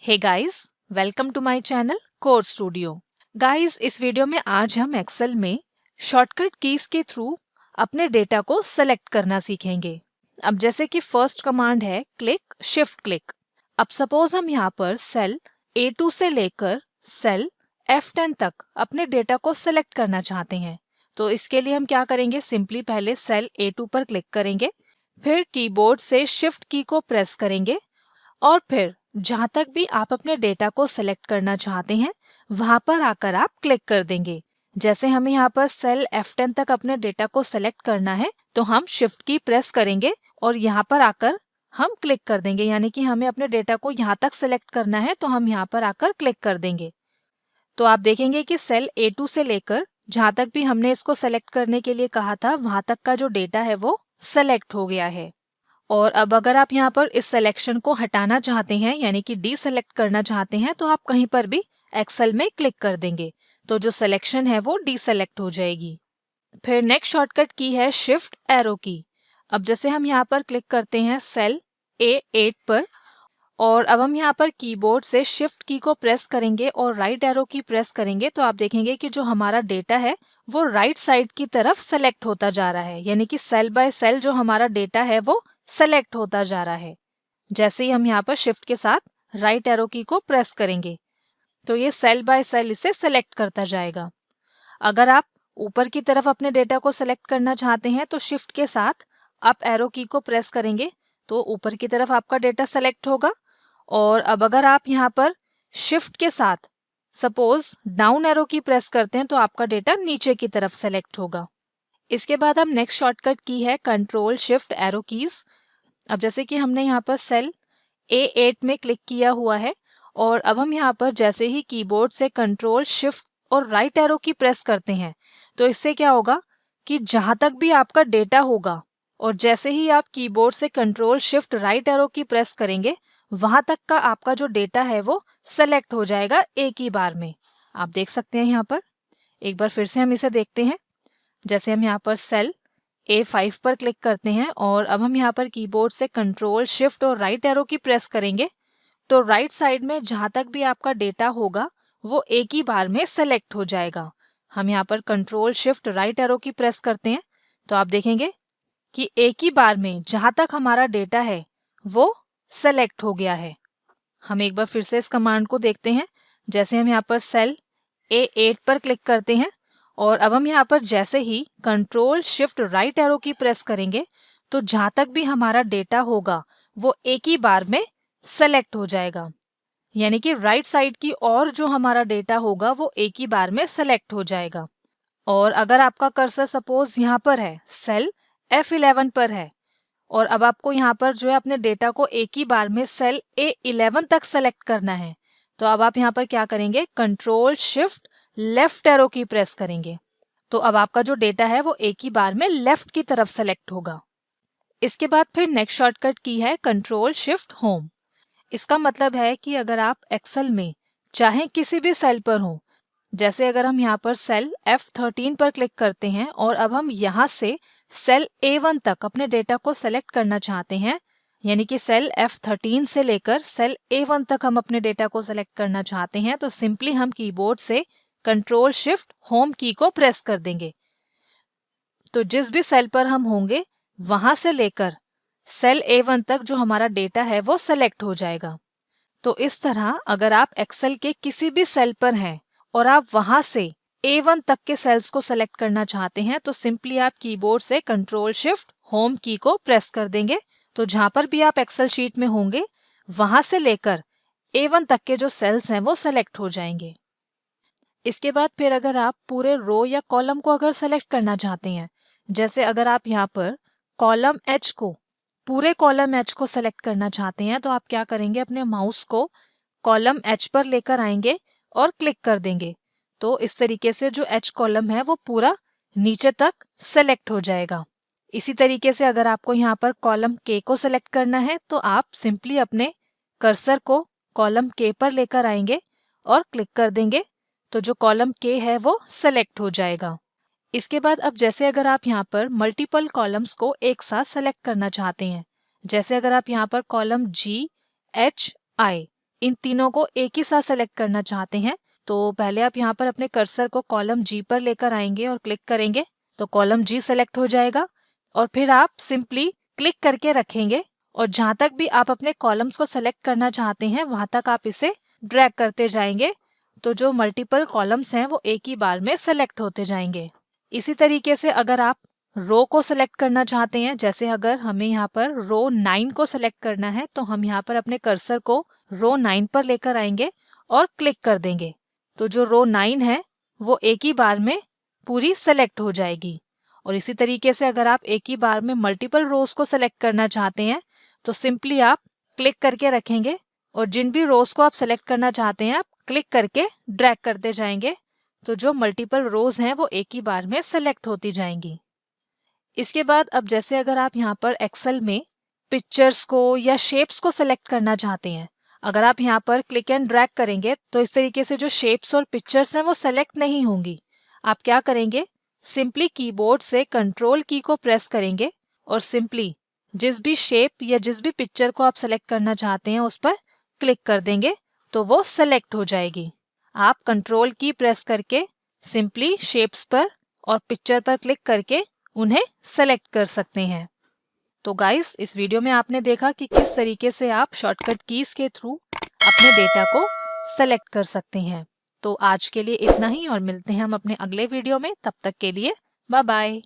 Hey guys, welcome to my channel Core Studio. Guys, इस video में आज हम एक्सेल में शॉर्टकट कीज के थ्रू अपने डेटा को सेलेक्ट करना सीखेंगे। अब जैसे कि फर्स्ट कमांड है क्लिक शिफ्ट क्लिक। अब सपोज हम यहाँ पर सेल A2 से लेकर सेल F10 तक अपने डेटा को सेलेक्ट करना चाहते हैं। तो इसके लिए हम क्या करेंगे, सिंपली पहले सेल A2 पर क्लिक करेंगे, फिर कीबोर्ड से शिफ्ट की को प्रेस करेंगे और फिर जहां तक भी आप अपने डेटा को सेलेक्ट करना चाहते हैं वहां पर आकर आप क्लिक कर देंगे। जैसे हमें यहाँ पर सेल F10 तक अपने डेटा को सेलेक्ट करना है तो हम शिफ्ट की प्रेस करेंगे और यहाँ पर आकर हम क्लिक कर देंगे, यानी कि हमें अपने डेटा को यहाँ तक सेलेक्ट करना है तो हम यहाँ पर आकर क्लिक कर देंगे। तो आप देखेंगे कि सेल A2 से लेकर जहां तक भी हमने इसको सेलेक्ट करने के लिए कहा था वहां तक का जो डेटा है वो सेलेक्ट हो गया है। और अब अगर आप यहाँ पर इस सिलेक्शन को हटाना चाहते हैं, यानी कि डीसेलेक्ट करना चाहते हैं, तो आप कहीं पर भी एक्सेल में क्लिक कर देंगे तो जो सिलेक्शन है वो डीसेलेक्ट हो जाएगी। फिर नेक्स्ट शॉर्टकट की है शिफ्ट एरो की। अब जैसे हम यहाँ पर क्लिक करते हैं सेल A8 पर और अब हम यहाँ पर कीबोर्ड से शिफ्ट की को प्रेस करेंगे और राइट एरो की प्रेस करेंगे तो आप देखेंगे कि जो हमारा डेटा है वो राइट साइड की तरफ सेलेक्ट होता जा रहा है, यानी कि सेल बाय सेल जो हमारा डेटा है वो सेलेक्ट होता जा रहा है। जैसे ही हम यहाँ पर शिफ्ट के साथ राइट एरो की को प्रेस करेंगे तो ये सेल बाय सेल इसे सेलेक्ट करता जाएगा। अगर आप ऊपर की तरफ अपने डेटा को सेलेक्ट करना चाहते हैं तो शिफ्ट के साथ अप एरो की को प्रेस करेंगे तो ऊपर की तरफ आपका डेटा सेलेक्ट होगा। और अब अगर आप यहाँ पर शिफ्ट के साथ सपोज डाउन एरो की प्रेस करते हैं तो आपका डेटा नीचे की तरफ सेलेक्ट होगा। इसके बाद हम नेक्स्ट शॉर्टकट की है कंट्रोल शिफ्ट एरो कीज। अब जैसे कि हमने यहाँ पर सेल A8 में क्लिक किया हुआ है और अब हम यहाँ पर जैसे ही कीबोर्ड से कंट्रोल शिफ्ट और राइट एरो की प्रेस करते हैं तो इससे क्या होगा कि जहां तक भी आपका डेटा होगा और जैसे ही आप कीबोर्ड से कंट्रोल शिफ्ट राइट एरो की प्रेस करेंगे वहां तक का आपका जो डेटा है वो सेलेक्ट हो जाएगा एक ही बार में। आप देख सकते हैं यहाँ पर, एक बार फिर से हम इसे देखते हैं। जैसे हम यहाँ पर सेल A5 पर क्लिक करते हैं और अब हम यहाँ पर कीबोर्ड से कंट्रोल शिफ्ट और राइट एरो की प्रेस करेंगे तो राइट साइड में जहां तक भी आपका डेटा होगा वो एक ही बार में सेलेक्ट हो जाएगा। हम यहाँ पर कंट्रोल शिफ्ट राइट एरो की प्रेस करते हैं तो आप देखेंगे कि एक ही बार में जहां तक हमारा डेटा है वो सेलेक्ट हो गया है। हम एक बार फिर से इस कमांड को देखते हैं। जैसे हम यहाँ पर सेल A8 पर क्लिक करते हैं और अब हम यहाँ पर जैसे ही कंट्रोल शिफ्ट राइट एरो की प्रेस करेंगे तो जहां तक भी हमारा डेटा होगा वो एक ही बार में सेलेक्ट हो जाएगा, यानी कि राइट साइड की और जो हमारा डेटा होगा वो एक ही बार में सेलेक्ट हो जाएगा। और अगर आपका कर्सर सपोज यहाँ पर है, सेल F11 पर है और अब आपको यहाँ पर जो है अपने डेटा को एक ही बार में सेल A11 तक सेलेक्ट करना है तो अब आप यहाँ पर क्या करेंगे, कंट्रोल शिफ्ट लेफ्ट एरो की प्रेस करेंगे तो अब आपका जो डेटा है वो एक ही बार में लेफ्ट की तरफ सेलेक्ट होगा। इसके बाद फिर नेक्स्ट शॉर्टकट की है कंट्रोल शिफ्ट होम। इसका मतलब है कि अगर आप एक्सेल में चाहे किसी भी सेल पर हो, जैसे अगर हम यहाँ पर सेल F13 पर क्लिक करते हैं और अब हम यहाँ से सेल A1 तक अपने डेटा को सेलेक्ट करना चाहते हैं, यानी कि सेल F13 से लेकर सेल A1 तक हम अपने डेटा को सेलेक्ट करना चाहते हैं तो सिंपली हम कीबोर्ड से कंट्रोल शिफ्ट होम की को प्रेस कर देंगे तो जिस भी सेल पर हम होंगे वहां से लेकर सेल A1 तक जो हमारा डेटा है वो सेलेक्ट हो जाएगा। तो इस तरह अगर आप एक्सेल के किसी भी सेल पर हैं और आप वहां से A1 तक के सेल्स को सेलेक्ट करना चाहते हैं तो सिंपली आप कीबोर्ड से कंट्रोल शिफ्ट होम की को प्रेस कर देंगे तो जहां पर भी आप एक्सेल शीट में होंगे वहां से लेकर A1 तक के जो सेल्स हैं वो सेलेक्ट हो जाएंगे। इसके बाद फिर अगर आप पूरे रो या कॉलम को अगर सेलेक्ट करना चाहते हैं, जैसे अगर आप यहाँ पर कॉलम H को, पूरे कॉलम H को सेलेक्ट करना चाहते हैं तो आप क्या करेंगे, अपने माउस को कॉलम H पर लेकर आएंगे और क्लिक कर देंगे तो इस तरीके से जो H कॉलम है वो पूरा नीचे तक सेलेक्ट हो जाएगा। इसी तरीके से अगर आपको यहाँ पर कॉलम K को सेलेक्ट करना है तो आप सिंपली अपने कर्सर को कॉलम K पर लेकर आएंगे और क्लिक कर देंगे तो जो कॉलम K है वो सेलेक्ट हो जाएगा। इसके बाद अब जैसे अगर आप यहाँ पर मल्टीपल कॉलम्स को एक साथ सेलेक्ट करना चाहते हैं, जैसे अगर आप यहाँ पर कॉलम G H I इन तीनों को एक ही साथ सेलेक्ट करना चाहते हैं तो पहले आप यहाँ पर अपने कर्सर को कॉलम जी पर लेकर आएंगे और क्लिक करेंगे तो कॉलम जी सेलेक्ट हो जाएगा। और फिर आप सिंपली क्लिक करके रखेंगे और जहाँ तक भी आप अपने कॉलम्स को सेलेक्ट करना चाहते हैं वहाँ तक आप इसे ड्रैग करते जाएंगे तो जो मल्टीपल कॉलम्स हैं वो एक ही बार में सेलेक्ट होते जाएंगे। इसी तरीके से अगर आप रो को सेलेक्ट करना चाहते हैं, जैसे अगर हमें यहाँ पर रो 9 को सेलेक्ट करना है तो हम यहाँ पर अपने कर्सर को रो 9 पर लेकर आएंगे और क्लिक कर देंगे तो जो रो 9 है वो एक ही बार में पूरी सेलेक्ट हो जाएगी। और इसी तरीके से अगर आप एक ही बार में मल्टीपल रोज को सेलेक्ट करना चाहते हैं तो सिंपली आप क्लिक करके रखेंगे और जिन भी रोज को आप सेलेक्ट करना चाहते हैं आप क्लिक करके ड्रैग करते जाएंगे तो जो मल्टीपल रोज हैं वो एक ही बार में सेलेक्ट होती जाएंगी। इसके बाद अब जैसे अगर आप यहाँ पर एक्सेल में पिक्चर्स को या शेप्स को सेलेक्ट करना चाहते हैं, अगर आप यहाँ पर क्लिक एंड ड्रैग करेंगे तो इस तरीके से जो शेप्स और पिक्चर्स हैं वो सेलेक्ट नहीं होंगी। आप क्या करेंगे, सिंपली कीबोर्ड से कंट्रोल की को प्रेस करेंगे और सिंपली जिस भी शेप या जिस भी पिक्चर को आप सेलेक्ट करना चाहते हैं उस पर क्लिक कर देंगे तो वो सेलेक्ट हो जाएगी। आप कंट्रोल की प्रेस करके सिंपली शेप्स पर और पिक्चर पर क्लिक करके उन्हें सेलेक्ट कर सकते हैं। तो गाइस, इस वीडियो में आपने देखा कि किस तरीके से आप शॉर्टकट कीज के थ्रू अपने डेटा को सेलेक्ट कर सकते हैं। तो आज के लिए इतना ही और मिलते हैं हम अपने अगले वीडियो में। तब तक के लिए बाय बाय।